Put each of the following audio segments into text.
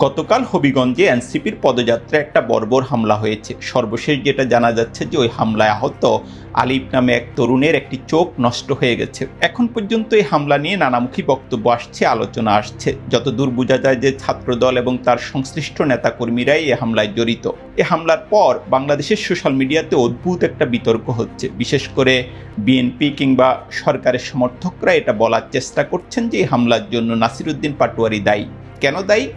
গতকাল হবিগঞ্জে এনসিপির পদযাত্রায় একটা বর্বর হামলা হয়েছে। সর্বশেষ যেটা জানা যাচ্ছে যে ওই হামলায় আহত আলিফ নামে এক তরুণের একটি চোখ নষ্ট হয়ে গেছে। এখন পর্যন্ত এই হামলা নিয়ে নানামুখী বক্তব্য আসছে, আলোচনা আসছে। যতদূর বোঝা যায় যে ছাত্রদল এবং তার সংশ্লিষ্ট নেতাকর্মীরাই এই হামলায় জড়িত। এই হামলার পর বাংলাদেশের সোশ্যাল মিডিয়াতে অদ্ভুত একটা বিতর্ক হচ্ছে। বিশেষ করে বিএনপি কিংবা সরকারের সমর্থকরা এটা বলার চেষ্টা করছেন যে এই হামলার জন্য নাসিরউদ্দিন পাটোয়ারি দায়ী। কেন দায়ী?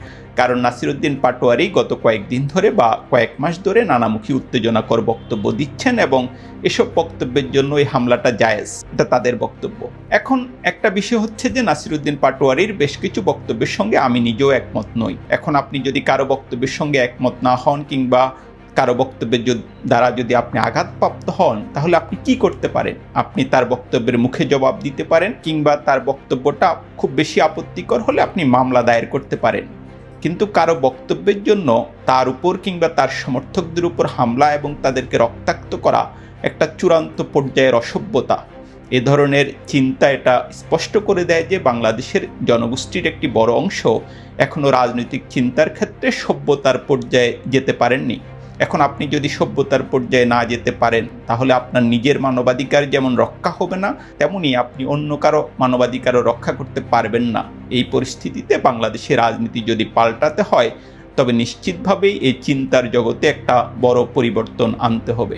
কারণ নাসিরউদ্দিন পাটোয়ারি গত কয়েকদিন ধরে বা কয়েক মাস ধরে নানামুখী উত্তেজনাকর বক্তব্য দিচ্ছেন এবং এসব বক্তব্যের জন্য এই হামলাটা জায়েজ, এটা তাদের বক্তব্য। এখন একটা বিষয় হচ্ছে যে নাসিরউদ্দিন পাটোয়ারির বেশ কিছু বক্তব্যের সঙ্গে আমি নিজেও একমত নই। এখন আপনি যদি কারো বক্তব্যের সঙ্গে একমত না হন কিংবা কারো বক্তব্যের দ্বারা যদি আপনি আঘাতপ্রাপ্ত হন, তাহলে আপনি কি করতে পারেন? আপনি তার বক্তব্যের মুখে জবাব দিতে পারেন কিংবা তার বক্তব্যটা খুব বেশি আপত্তিকর হলে আপনি মামলা দায়ের করতে পারেন। কিন্তু কারো বক্তব্যের জন্য তার উপর কিংবা তার সমর্থকদের উপর হামলা এবং তাদেরকে রক্তাক্ত করা একটা চূড়ান্ত পর্যায়ের অসভ্যতা। এ ধরনের চিন্তা এটা স্পষ্ট করে দেয় যে বাংলাদেশের জনগোষ্ঠীর একটি বড় অংশ এখনও রাজনৈতিক চিন্তার ক্ষেত্রে সভ্যতার পর্যায়ে যেতে পারেননি। এখন আপনি যদি সভ্যতার পর্যায়ে না যেতে পারেন, তাহলে আপনার নিজের মানবাধিকার যেমন রক্ষা হবে না, তেমনি আপনি অন্য কারো মানবাধিকারও রক্ষা করতে পারবেন না। এই পরিস্থিতিতে বাংলাদেশের রাজনীতি যদি পাল্টাতে হয়, তবে নিশ্চিতভাবেই এই চিন্তার জগতে একটা বড় পরিবর্তন আনতে হবে।